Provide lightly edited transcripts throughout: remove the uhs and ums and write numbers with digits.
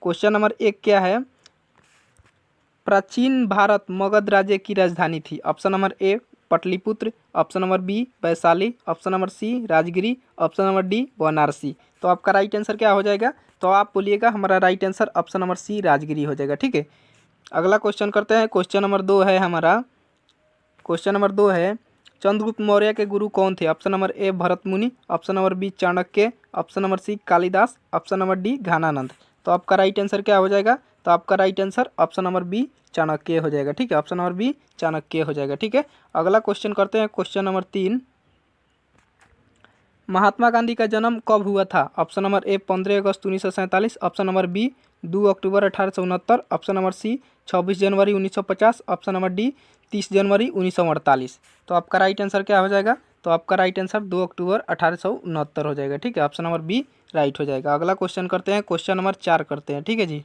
Question number 1 क्या है? प्राचीन भारत मगध राज्य की राजधानी थी। Option number A Pataliputra, option number B Vaishali, option number C Rajgiri, option number D Varanasi. तो आपका राइट आंसर क्या हो जाएगा? तो आप बोलिएगा हमारा right answer option number C Rajgiri हो जाएगा। ठीक है, अगला क्वेश्चन करते हैं। क्वेश्चन नंबर 2 है हमारा। क्वेश्चन नंबर 2 है चंद्रगुप्त मौर्य के गुरु कौन थे? Option number A Bharat Muni, option number B Chanakya, option number C Kalidas, option number D Ghananand. तो आपका राइट आंसर क्या हो जाएगा? तो आपका right answer option number B Chanakya हो जाएगा। ठीक है, ऑप्शन नंबर बी चाणक्य हो जाएगा। ठीक है, अगला क्वेश्चन करते हैं। क्वेश्चन नंबर 3, महात्मा गांधी का जन्म कब हुआ था? ऑप्शन नंबर ए 15 अगस्त 1947, ऑप्शन नंबर बी 2 अक्टूबर 1869, ऑप्शन नंबर सी 26 जनवरी 1950, ऑप्शन नंबर डी 30 जनवरी 1948। तो आपका राइट आंसर क्या हो जाएगा? तो आपका राइट आंसर 2 अक्टूबर 1869 हो जाएगा। ठीक है, ऑप्शन नंबर बी राइट हो जाएगा। अगला क्वेश्चन करते हैं। क्वेश्चन नंबर 4 करते हैं। ठीक है जी,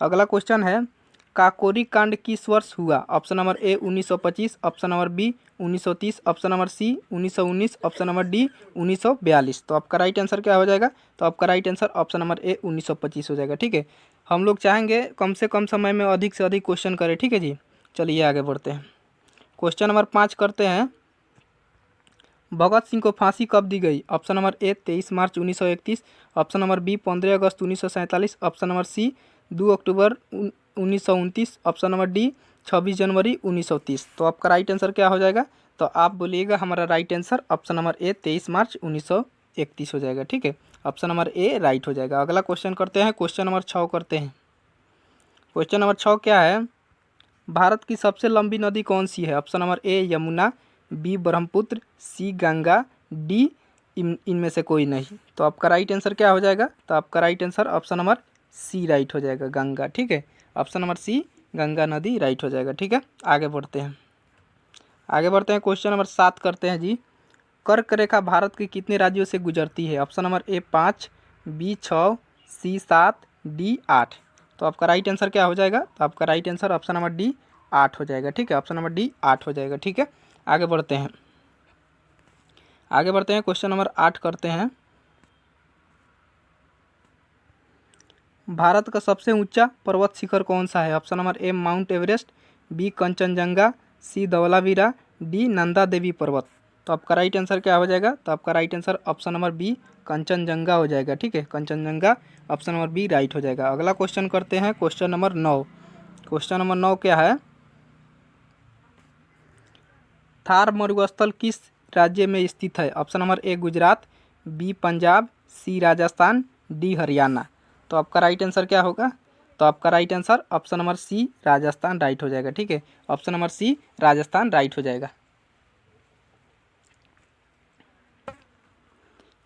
अगला क्वेश्चन है काकोरी कांड किस वर्ष हुआ? Option number A 1925, option number B 1930, option number C 1919, option number D 1942। तो आपका राइट आंसर क्या हो जाएगा? तो आपका right answer option number A 1925 हो जाएगा। ठीक है, हम लोग चाहेंगे कम से कम समय में अधिक से अधिक क्वेश्चन करें। ठीक है जी, चलिए आगे बढ़ते हैं। क्वेश्चन नंबर 5 करते हैं। भगत सिंह को फांसी कब दी गई? ऑप्शन नंबर ए 23 मार्च 1931, ऑप्शन नंबर बी 15 अगस्त 1947, ऑप्शन नंबर सी 2 अक्टूबर 1929, ऑप्शन नंबर डी 26 जनवरी 1930। तो आपका राइट आंसर क्या हो जाएगा? तो आप बोलिएगा हमारा right answer option number A 23 मार्च 1931 हो जाएगा। ठीक है, ऑप्शन नंबर ए राइट हो जाएगा। अगला क्वेश्चन करते हैं। क्वेश्चन नंबर 6 करते हैं। क्वेश्चन नंबर 6 क्या है? भारत की सबसे लंबी नदी कौन सी है? Option number A Yamuna, B Brahmaputra, C Ganga, D इनमें से कोई नहीं। तो आपका राइट आंसर क्या हो जाएगा? तो आपका right answer option number C right हो जाएगा, गंगा। ठीक है, ऑप्शन नंबर सी गंगा नदी राइट हो जाएगा। ठीक है, आगे बढ़ते हैं। आगे बढ़ते हैं। क्वेश्चन नंबर 7 करते हैं जी। कर्क रेखा भारत के कितने राज्यों से गुजरती है? Option number A 5, B 6, C 7, D 8। तो आपका राइट आंसर क्या हो जाएगा? तो आपका right answer option number D 8 हो जाएगा। ठीक है, ऑप्शन नंबर डी 8 हो जाएगा। ठीक है, आगे बढ़ते हैं। आगे बढ़ते हैं। क्वेश्चन नंबर 8 करते हैं। भारत का सबसे ऊंचा पर्वत शिखर कौन सा है? Option number A Mount Everest, B Kanchenjunga, C Dholavira, D Nanda Devi पर्वत। तो आपका राइट आंसर क्या हो जाएगा? तो आपका right answer option number B Kanchenjunga हो जाएगा। ठीक है, Kanchenjunga option number B right हो जाएगा। अगला क्वेश्चन करते हैं। Question number 9। क्वेश्चन नंबर 9 क्या है? थार मरुस्थल किस राज्य में स्थित है? Option number A Gujarat, B Punjab, C Rajasthan, D Haryana. तो आपका राइट आंसर क्या होगा? तो आपका right answer option number C Rajasthan right हो जाएगा। ठीक है, option number C Rajasthan right हो जाएगा।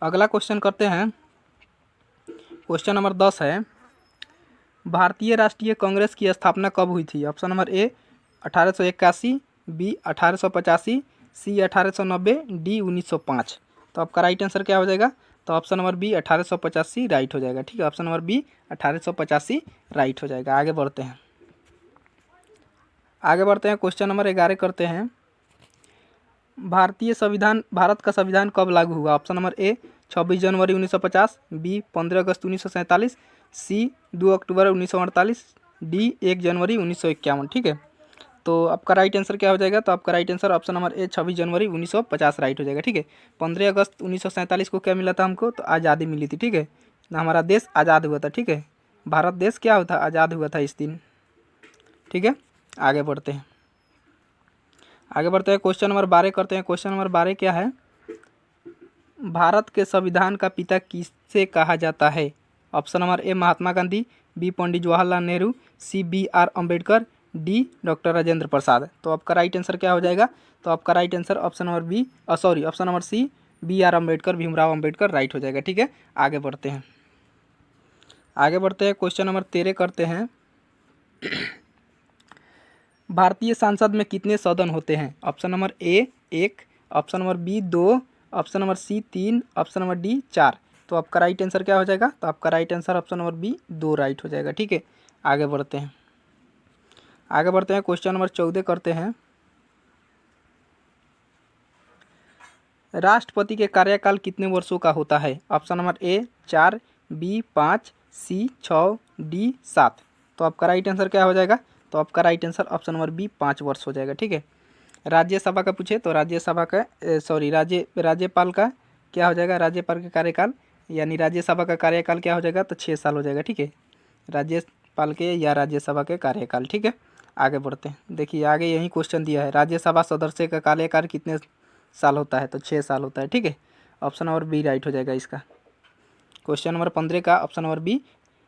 अगला क्वेश्चन करते हैं। क्वेश्चन नंबर 10 है भारतीय राष्ट्रीय कांग्रेस की स्थापना कब हुई थी? Option number A 1881, B 1885, C 1890, D 1905। तो आपका राइट आंसर क्या हो जाएगा? तो ऑप्शन नंबर बी 1885 राइट हो जाएगा। ठीक है, ऑप्शन नंबर बी 1885 राइट हो जाएगा। आगे बढ़ते हैं। आगे बढ़ते हैं। क्वेश्चन नंबर 11 करते हैं। भारत का संविधान कब लागू हुआ? ऑप्शन नंबर ए 26 जनवरी 1950, बी 15 अगस्त 1947, सी 2 अक्टूबर 1948, डी 1 जनवरी 1951। ठीक है, तो आपका राइट आंसर क्या हो जाएगा? तो आपका right answer option number A 26 जनवरी 1950 राइट हो जाएगा। ठीक है, 15 अगस्त 1947 को क्या मिला था हमको? तो आज़ादी मिली थी। ठीक है, हमारा देश आज़ाद हुआ था। ठीक है, भारत देश क्या हुआ था? आज़ाद हुआ था इस दिन। ठीक है, आगे बढ़ते हैं। आगे बढ़ते हैं। क्वेश्चन नंबर 12 करते हैं। क्वेश्चन नंबर 12 क्या है? भारत के संविधान का पिता किसे कहा जाता है? Option number A Mahatma Gandhi, B Pandit Jawaharlal Nehru, C B R Ambedkar, D doctor Rajendra Prasad. तो आपका राइट आंसर क्या हो जाएगा? तो आपका right answer option number B option number C B R Ambedkar, Bhimrao Ambedkar right हो जाएगा। ठीक है, आगे बढ़ते हैं। आगे बढ़ते हैं। क्वेश्चन नंबर 13 करते हैं। भारतीय संसद में कितने सदन होते हैं? Option number A 1, option number B 2, option number C 3, option number D 4। तो आपका राइट आंसर क्या हो जाएगा? तो आपका right answer option number B 2 right हो जाएगा। ठीक है, आगे बढ़ते हैं। आगे बढ़ते हैं। क्वेश्चन नंबर 14 करते हैं। राष्ट्रपति के कार्यकाल कितने वर्षों का होता है? Option number A 4, B 5, C 6, D 7। तो आपका राइट आंसर क्या हो जाएगा? तो आपका right answer option number B 5 वर्ष हो जाएगा। ठीक है। राज्यसभा का पूछे तो राज्यसभा का राज्यपाल का क्या हो जाएगा? राज्यपाल का कार्यकाल यानी राज्यसभा का कार्यकाल क्या हो जाएगा? तो 6 साल हो जाएगा। ठीक है, राज्यपाल के या राज्यसभा के कार्यकाल। ठीक है, आगे बढ़ते हैं। देखिए आगे यही क्वेश्चन दिया है, राज्यसभा सदस्य का कार्यकाल कितने साल होता है? तो 6 साल होता है। ठीक है, ऑप्शन नंबर बी राइट हो जाएगा इसका। क्वेश्चन नंबर 15 का ऑप्शन नंबर बी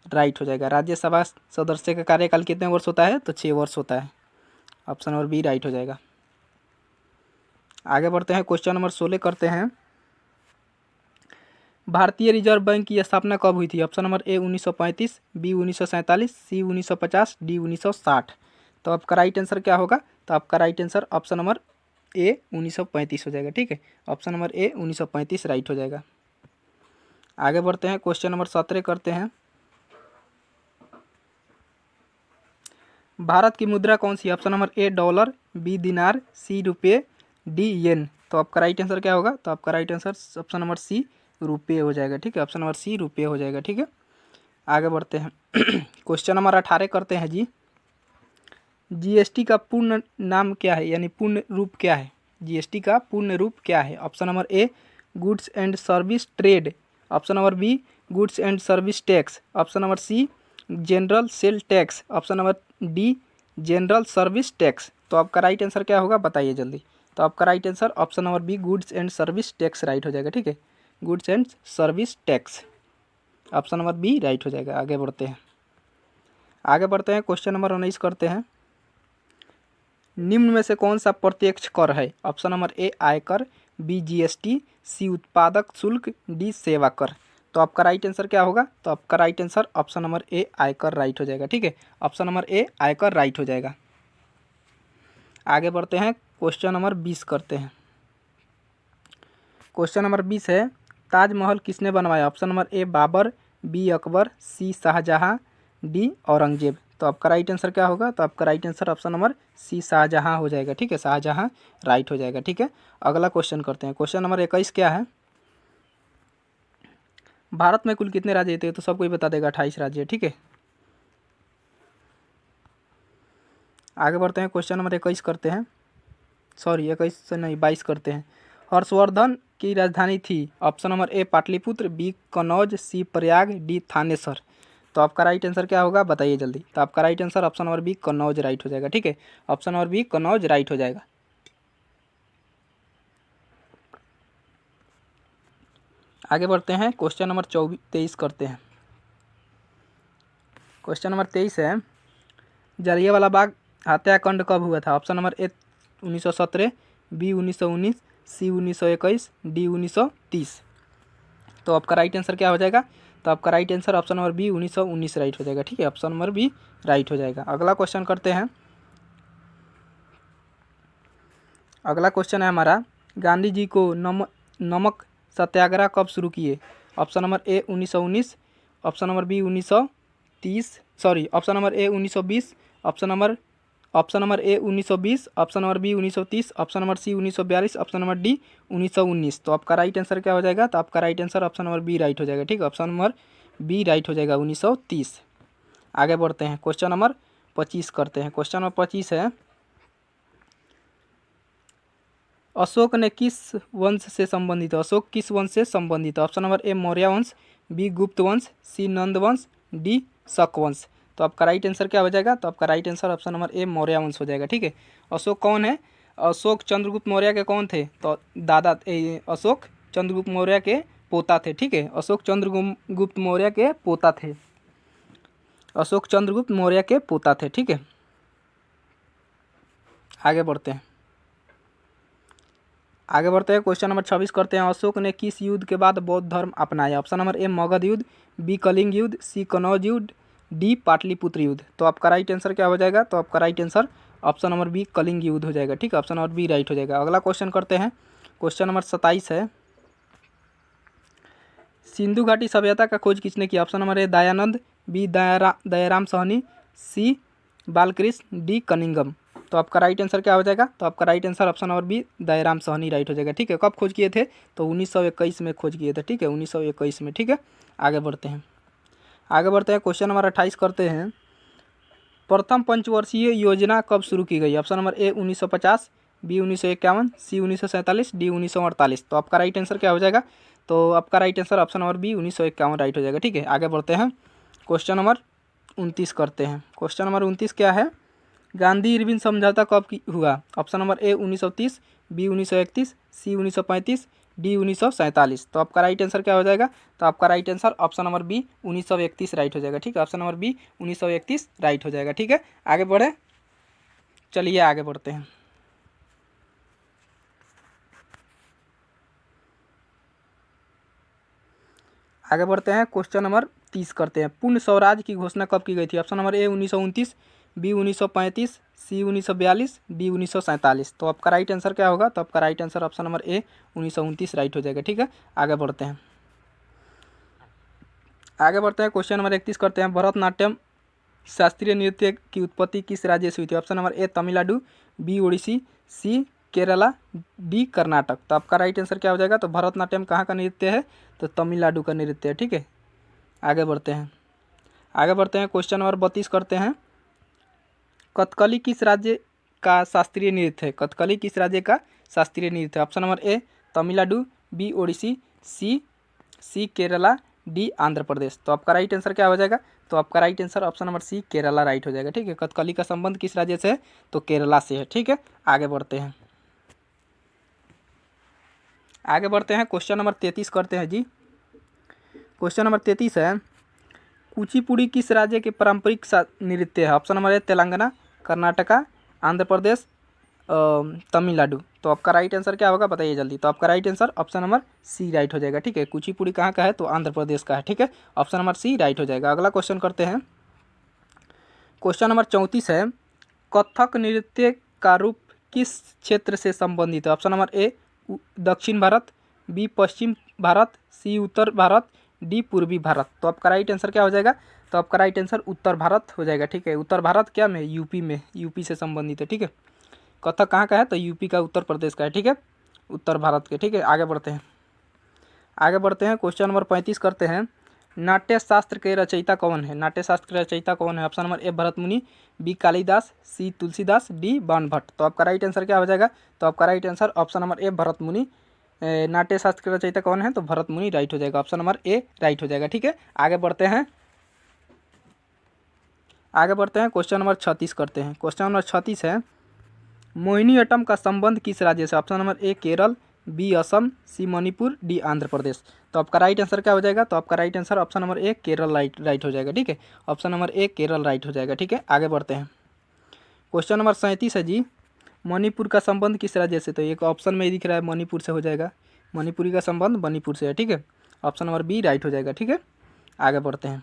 राइट हो जाएगा। राज्यसभा सदस्य का कार्यकाल कितने वर्ष होता है? तो 6 वर्ष होता है। ऑप्शन नंबर बी राइट हो जाएगा। आगे बढ़ते हैं, क्वेश्चन नंबर 16 करते हैं। भारतीय रिजर्व बैंक की स्थापना कब हुई थी? Option number A 1935, B 1947, C 1950, D 1960। तो आपका राइट आंसर क्या होगा? तो आपका right answer option number A 1935 हो जाएगा। ठीक है, ऑप्शन नंबर ए 1935 राइट हो जाएगा। आगे बढ़ते हैं, क्वेश्चन नंबर 17 करते हैं। भारत की मुद्रा कौन सी है? Option number A dollar, B दिनार, सी रुपये, डी येन। तो आपका राइट आंसर क्या होगा? तो आपका right answer option number C रुपये हो जाएगा। ठीक है, ऑप्शन नंबर सी रुपये हो जाएगा। ठीक है, आगे बढ़ते हैं। क्वेश्चन नंबर 18 करते हैं जी। जीएसटी का पूर्ण नाम क्या है यानी पूर्ण रूप क्या है? जीएसटी का पूर्ण रूप क्या है? Option number A goods and service trade, option number B goods and service tax, option number C general sale tax, option number D general service tax. तो आपका राइट आंसर क्या होगा? बताइए जल्दी। तो आपका right answer option number B goods and service tax right हो जाएगा। ठीक है, goods and service tax, option number B right हो जाएगा। आगे बढ़ते हैं, क्वेश्चन नंबर 19 करते हैं। निम्न में से कौन सा प्रत्यक्ष कर है? ऑप्शन नंबर ए आयकर, बी जीएसटी, सी उत्पादक शुल्क, डी सेवा कर। तो आपका राइट आंसर क्या होगा? तो आपका राइट आंसर ऑप्शन नंबर ए आयकर राइट हो जाएगा। ठीक है, ऑप्शन नंबर ए आयकर राइट हो जाएगा। आगे बढ़ते हैं, क्वेश्चन नंबर 20 करते हैं। क्वेश्चन नंबर 20 है, ताजमहल किसने बनवाया? Option number A Babar, B Akbar, C Shah Jahan, D Aurangzeb. तो आपका राइट आंसर क्या होगा? तो आपका right answer option number C Shah Jahan हो जाएगा। ठीक है, शाहजहां राइट हो जाएगा। ठीक है, अगला क्वेश्चन करते हैं। क्वेश्चन नंबर 21 क्या है? भारत में कुल कितने राज्य थे? तो सबको ही बता देगा 28 राज्य। ठीक है, आगे बढ़ते हैं, क्वेश्चन नंबर 21 करते हैं। सॉरी 21 से नहीं 22 करते हैं। हर्षवर्धन की राजधानी थी? Option number A Pataliputra, B Kannauj, C Prayag, D Thanesar. तो आपका राइट आंसर क्या होगा? बताइए जल्दी। तो आपका right answer option number B Kannauj right हो जाएगा। ठीक है, option number B Kannauj right हो जाएगा। आगे बढ़ते हैं, क्वेश्चन नंबर 23 करते हैं। क्वेश्चन नंबर 23 है, जलियांवाला बाग हत्याकांड कब हुआ था? Option number A 1917, B 1919, C 1921, D 1930। तो आपका राइट आंसर क्या हो जाएगा? तो आपका right answer option number B 1919 right हो जाएगा। ठीक है, ऑप्शन नंबर बी राइट हो जाएगा। अगला क्वेश्चन करते हैं। अगला क्वेश्चन है हमारा, गांधी जी को नमक सत्याग्रह कब शुरू किए? Option number A 1919, option number B 1930, sorry option number A 1920, option number A 1920, option number B 1930, option number C 1942, option number D 1919। तो आपका राइट आंसर क्या हो जाएगा? तो आपका right answer option number B right हो जाएगा। ठीक है, ऑप्शन नंबर बी राइट हो जाएगा 1930। आगे बढ़ते हैं, क्वेश्चन नंबर 25 करते हैं। क्वेश्चन नंबर 25 है, अशोक ने किस वंश से संबंधित है? अशोक किस वंश से संबंधित है? ऑप्शन नंबर ए मौर्य वंश, बी गुप्त वंश, सी नंद वंश, डी शक वंश। तो आपका राइट आंसर क्या हो जाएगा? तो आपका राइट आंसर ऑप्शन नंबर ए मौर्य वंश हो जाएगा। ठीक है, अशोक कौन है? अशोक चंद्रगुप्त मौर्य के कौन थे? तो दादा अशोक चंद्रगुप्त मौर्य के पोता थे। ठीक है, अशोक चंद्रगुप्त मौर्य के पोता थे। अशोक चंद्रगुप्त मौर्य के पोता थे। ठीक है, आगे बढ़ते हैं, क्वेश्चन नंबर 26 करते हैं। अशोक ने किस युद्ध के बाद बौद्ध धर्म अपनाया? ऑप्शन नंबर ए मगध युद्ध, बी कलिंग युद्ध, सी कनौज युद्ध, डी पाटलिपुत्र युद्ध। तो आपका राइट आंसर क्या हो जाएगा? तो आपका right answer option number B Kalinga युद्ध हो जाएगा। ठीक है, ऑप्शन नंबर बी राइट हो जाएगा। अगला क्वेश्चन करते हैं, क्वेश्चन नंबर 27 है, सिंधु घाटी सभ्यता का खोज किसने किया? Option number A Dayanand, B Dayaram Sahni, C Balkrishna, D Cunningham. तो आपका राइट आंसर क्या हो जाएगा? तो आपका right answer option number B Dayaram Sahni right हो जाएगा। ठीक है, कब खोज किए थे? तो 1921 में खोज किए थे। ठीक है, 1921 में। ठीक है, आगे बढ़ते हैं, आगे बढ़ते हैं, क्वेश्चन नंबर 28 करते हैं। प्रथम पंचवर्षीय योजना कब शुरू की गई? Option number A 1950, B 1951, C 1947, D 1948। तो आपका राइट आंसर क्या हो जाएगा? तो आपका right answer option number B 1951 right हो जाएगा। ठीक है, आगे बढ़ते हैं, क्वेश्चन नंबर 29 करते हैं। क्वेश्चन नंबर 29 क्या है? गांधी इरविन समझौता कब हुआ? Option number A 1930, B 1931, C 1935, D 1947। तो आपका राइट आंसर क्या हो जाएगा? तो आपका right answer option number B 1931 right हो जाएगा। ठीक है, ऑप्शन नंबर बी 1931 राइट हो जाएगा। ठीक है, आगे बढ़े, चलिए आगे बढ़ते हैं। आगे बढ़ते हैं, क्वेश्चन नंबर 30 करते हैं। पूर्ण स्वराज की घोषणा कब की गई थी? Option number A 1929, B 1935, C 1942, D 1947। तो आपका राइट आंसर क्या होगा? तो आपका right answer option number A 1929 right हो जाएगा। ठीक है, आगे बढ़ते हैं। आगे बढ़ते हैं, क्वेश्चन नंबर 31 करते हैं। भरतनाट्यम शास्त्रीय नृत्य की उत्पत्ति किस राज्य से हुई थी? Option number A Tamil Nadu, B Odissi, C Kerala, D Karnataka. तो आपका राइट आंसर क्या हो जाएगा? तो भरतनाट्यम कहाँ का नृत्य है? तो तमिलनाडु का नृत्य है। ठीक है, आगे बढ़ते हैं। आगे बढ़ते हैं, क्वेश्चन नंबर 32 करते हैं। कथकली किस राज्य का शास्त्रीय नृत्य है? कथकली किस राज्य का शास्त्रीय नृत्य है? Option number A Tamil Nadu, B Odissi, C Kerala, D Andhra Pradesh. तो आपका राइट आंसर क्या हो जाएगा? तो आपका right answer option number C Kerala right हो जाएगा। ठीक है, कथकली का संबंध किस राज्य से है? तो केरला से है। ठीक है, आगे बढ़ते हैं। आगे बढ़ते हैं, क्वेश्चन नंबर 33 करते हैं जी। क्वेश्चन नंबर 33 है, कुचिपुड़ी किस राज्य के पारंपरिक नृत्य है? Option number A Telangana, Karnataka, Andhra Pradesh, Tamil Nadu. तो आपका राइट आंसर क्या होगा? बताइए जल्दी। तो आपका right answer option number C right हो जाएगा। ठीक है, कुचिपुड़ी कहाँ का है? तो आंध्र प्रदेश का है। ठीक है, ऑप्शन नंबर सी राइट हो जाएगा। अगला क्वेश्चन करते हैं, क्वेश्चन नंबर 34 है, कथक नृत्य का रूप किस क्षेत्र से संबंधित है? ऑप्शन नंबर ए दक्षिण भारत, बी पश्चिम भारत, सी उत्तर भारत, डी पूर्वी भारत। तो आपका राइट आंसर क्या हो जाएगा? तो आपका राइट आंसर उत्तर भारत हो जाएगा। ठीक है, उत्तर भारत क्या में? यूपी में, यूपी से संबंधित है। ठीक है, कथक कहाँ का है? तो यूपी का, उत्तर प्रदेश का है। ठीक है, उत्तर भारत के। ठीक है, आगे बढ़ते हैं। आगे बढ़ते हैं, क्वेश्चन नंबर 35 करते हैं। नाट्य शास्त्र के रचयिता कौन है? नाट्य शास्त्र के रचयिता कौन है? ऑप्शन नंबर ए भरत मुनि, बी कालिदास, सी तुलसीदास, डी बाणभट्ट। तो आपका राइट आंसर क्या हो जाएगा? तो आपका right answer option number A Bharat मुनि। नाट्य शास्त्र के रचयिता कौन है? तो भरत मुनि राइट हो जाएगा। ऑप्शन नंबर ए राइट हो जाएगा। ठीक है, आगे बढ़ते हैं। आगे बढ़ते हैं, क्वेश्चन नंबर 36 करते हैं। क्वेश्चन नंबर 36 है, मोहिनीअट्टम का संबंध किस राज्य से? Option number A Kerala, B Assam, C Manipur, D Andhra Pradesh. तो आपका राइट आंसर क्या हो जाएगा? तो आपका right answer option number A Kerala right हो जाएगा। ठीक है, option number A Kerala right हो जाएगा। ठीक है, आगे बढ़ते हैं। क्वेश्चन नंबर 37 है जी, मणिपुर का संबंध किस राज्य से? तो एक ऑप्शन में दिख रहा है मणिपुर से हो जाएगा। मणिपुरी का संबंध मणिपुर से है। ठीक है, ऑप्शन नंबर बी राइट हो जाएगा। ठीक है, आगे बढ़ते हैं।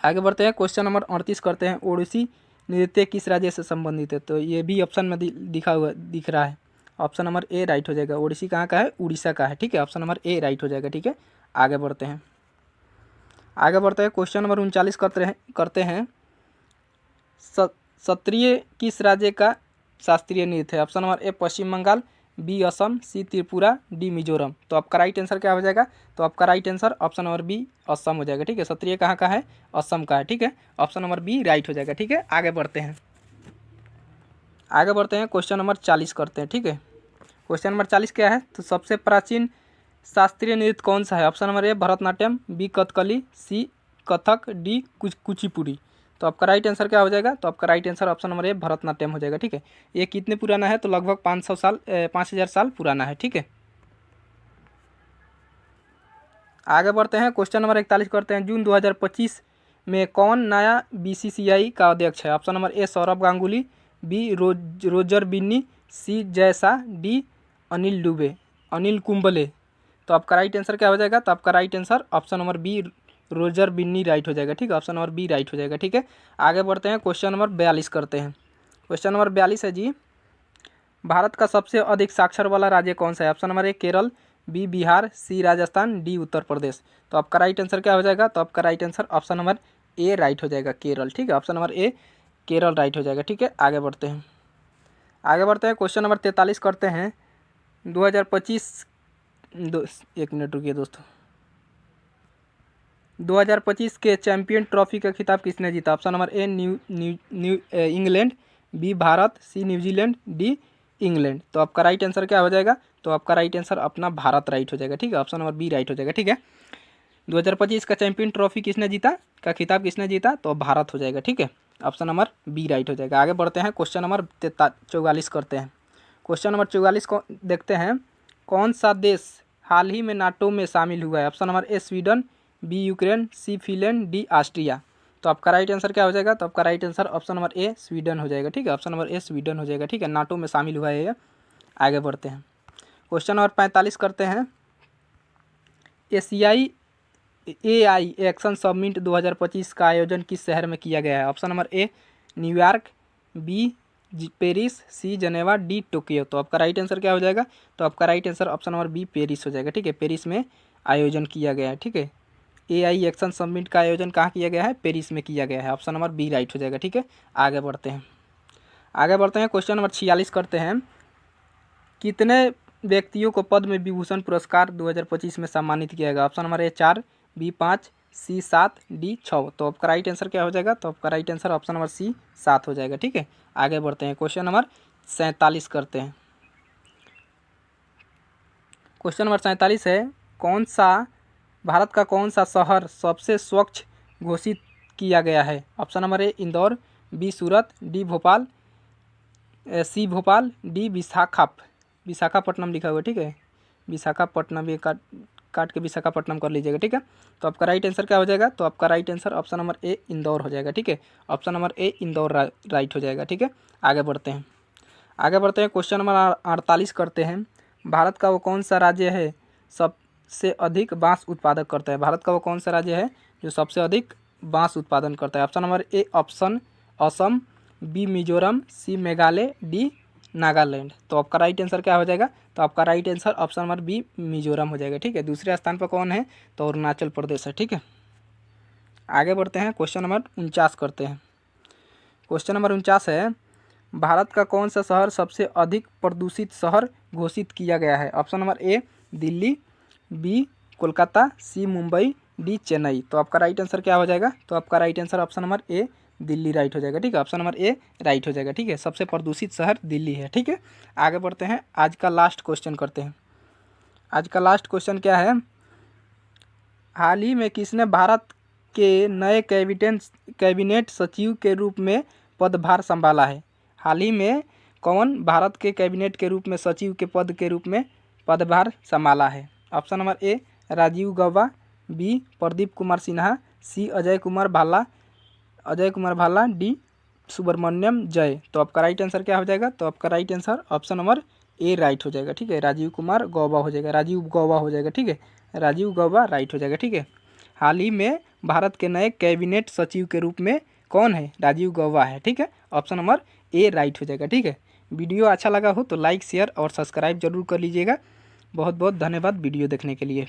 आगे बढ़ते हैं, क्वेश्चन नंबर 38 करते हैं। ओडिसी नृत्य किस राज्य से संबंधित है? तो ये भी ऑप्शन में दिख रहा है। ऑप्शन नंबर ए राइट हो जाएगा। ओडिसी कहाँ का है? उड़ीसा का है। ठीक है, ऑप्शन नंबर ए राइट हो जाएगा। ठीक है, आगे बढ़ते हैं। आगे बढ़ते हैं, क्वेश्चन नंबर 39 करते हैं। क्षत्रिय किस राज्य का शास्त्रीय नृत्य है? Option number A Paschim Bangal, B Assam, C Tripura, D Mizoram. तो आपका राइट आंसर क्या हो जाएगा? तो आपका right answer option number B Assam हो जाएगा। ठीक है, क्षत्रिय कहाँ का है? असम का है। ठीक है, ऑप्शन नंबर बी राइट हो जाएगा। ठीक है, आगे बढ़ते हैं। आगे बढ़ते हैं, क्वेश्चन नंबर 40 करते हैं। ठीक है, क्वेश्चन नंबर 40 क्या है? तो सबसे प्राचीन शास्त्रीय नृत्य कौन सा है? ऑप्शन नंबर ए भरतनाट्यम, बी कथकली, सी कथक, डी कुचिपुड़ी। तो आपका राइट आंसर क्या हो जाएगा? तो आपका राइट आंसर ऑप्शन नंबर ए भरतनाट्यम हो जाएगा। ठीक है, ये कितने पुराना है? तो लगभग 5,000 साल पुराना है। ठीक है, आगे बढ़ते हैं, क्वेश्चन नंबर 41 करते हैं। जून 2025 में कौन नया बीसीसीआई का अध्यक्ष है? ऑप्शन नंबर ए सौरभ गांगुली, बी रोजर बिन्नी, सी जयशाह, डी अनिल कुंबले। तो आपका राइट आंसर क्या हो जाएगा? तो आपका right answer option number B Roger Binni right हो जाएगा। ठीक है, ऑप्शन नंबर बी राइट हो जाएगा। ठीक है, आगे बढ़ते हैं, क्वेश्चन नंबर 42 करते हैं। क्वेश्चन नंबर 42 है जी, भारत का सबसे अधिक साक्षर वाला राज्य कौन सा है? Option number A Kerala, B Bihar, C Rajasthan, D Uttar Pradesh. तो आपका राइट आंसर क्या हो जाएगा? तो आपका right answer option number A right हो जाएगा, केरल। ठीक है, option number A Kerala right हो जाएगा। ठीक है, आगे बढ़ते हैं। आगे बढ़ते हैं, क्वेश्चन नंबर 43 करते हैं। 2025 एक मिनट रुकिए दोस्तों। 2025 के चैंपियन ट्रॉफी का खिताब किसने जीता? Option number A England, B Bharat, C New Zealand, D England. तो आपका राइट आंसर क्या हो जाएगा? तो आपका राइट आंसर अपना भारत राइट हो जाएगा। ठीक है, ऑप्शन नंबर बी राइट हो जाएगा। ठीक है, 2025 का चैंपियन ट्रॉफी किसने जीता, का खिताब किसने जीता? तो भारत हो जाएगा। ठीक है, ऑप्शन नंबर बी राइट हो जाएगा। आगे बढ़ते हैं, क्वेश्चन नंबर 44 करते हैं। क्वेश्चन नंबर 44 को देखते हैं, कौन सा देश हाल ही में नाटो में शामिल हुआ है? ऑप्शन नंबर ए स्वीडन, बी यूक्रेन, सी फिनलैंड, डी ऑस्ट्रिया। तो आपका राइट आंसर क्या हो जाएगा? तो आपका राइट आंसर ऑप्शन नंबर ए स्वीडन हो जाएगा। ठीक है, ऑप्शन नंबर ए स्वीडन हो जाएगा। ठीक है, नाटो में शामिल हुआ है ये। आगे बढ़ते हैं, क्वेश्चन नंबर 45 करते हैं, एशियाई AI एक्शन समिट 2025 का आयोजन किस शहर में किया गया है? ऑप्शन नंबर ए न्यूयॉर्क, बी पेरिस, सी जनेवा, डी टोक्यो। तो आपका राइट आंसर क्या हो जाएगा? तो आपका right answer option number B Paris हो जाएगा। ठीक है, पेरिस में आयोजन किया गया है। ठीक है, AI एक्शन समिट का आयोजन कहाँ किया गया है? पेरिस में किया गया है। ऑप्शन नंबर बी राइट हो जाएगा। ठीक है, आगे बढ़ते हैं, क्वेश्चन नंबर 46 करते हैं, कितने व्यक्तियों को पद्म विभूषण पुरस्कार 2025 में सम्मानित किया गया? Option number A 4, B 5, C 7, D 6। तो आपका राइट आंसर क्या हो जाएगा? तो आपका right answer option number C 7 हो जाएगा। ठीक है, आगे बढ़ते हैं, क्वेश्चन नंबर 47 करते हैं। क्वेश्चन नंबर 47 है, कौन सा भारत का कौन सा शहर सबसे स्वच्छ घोषित किया गया है? Option number A Indore, B Surat, D Bhopal, C Bhopal, D Visakhapatnam लिखा हुआ है। ठीक है, विशाखापट्टनम, ये काट के विशाखापट्टनम कर लीजिएगा। ठीक है, तो आपका राइट आंसर क्या हो जाएगा? तो आपका right answer option number A Indore हो जाएगा। ठीक है, option number A Indore right हो जाएगा। ठीक है, आगे बढ़ते हैं, क्वेश्चन नंबर 48 करते हैं, भारत का वो कौन सा राज्य है सबसे अधिक बांस उत्पादक करता है? भारत का वो कौन सा राज्य है जो सबसे अधिक बांस उत्पादन करता है? Option number A option Assam, B Mizoram, C Meghalaya, D Nagaland. तो आपका राइट आंसर क्या हो जाएगा? तो आपका right answer option number B Mizoram हो जाएगा। ठीक है, दूसरे स्थान पर कौन है? तो अरुणाचल प्रदेश है। ठीक है, आगे बढ़ते हैं, क्वेश्चन नंबर 49 करते हैं। क्वेश्चन नंबर 49 है, भारत का कौन सा शहर सबसे अधिक प्रदूषित शहर घोषित किया गया है? ऑप्शन नंबर ए दिल्ली, बी कोलकाता, सी मुंबई, डी चेन्नई। तो आपका राइट आंसर क्या हो जाएगा? तो आपका राइट आंसर ऑप्शन नंबर ए दिल्ली राइट हो जाएगा। ठीक है, ऑप्शन नंबर ए राइट हो जाएगा। ठीक है, सबसे प्रदूषित शहर दिल्ली है। ठीक है, आगे बढ़ते हैं, आज का लास्ट क्वेश्चन करते हैं। आज का लास्ट क्वेश्चन क्या है, हाल ही में किसने भारत के नए कैबिनेट सचिव के रूप में पदभार संभाला है? हाल ही में कौन भारत के कैबिनेट के रूप में सचिव के पद के रूप में पदभार संभाला है? Option number A Rajiv Gauba, B Pradeep Kumar Sinha, C Ajay Kumar Bhalla, D Subramaniam जय। तो आपका राइट आंसर क्या हो जाएगा? तो आपका right answer option number A right हो जाएगा। ठीक है, राजीव गौबा हो जाएगा। ठीक है, राजीव गौबा राइट हो जाएगा। ठीक है, हाल ही में भारत के नए कैबिनेट सचिव के रूप में कौन है? राजीव गौबा है। ठीक है, ऑप्शन नंबर ए राइट हो जाएगा। ठीक है, वीडियो अच्छा लगा हो तो लाइक, शेयर और सब्सक्राइब जरूर कर लीजिएगा। बहुत बहुत धन्यवाद वीडियो देखने के लिए।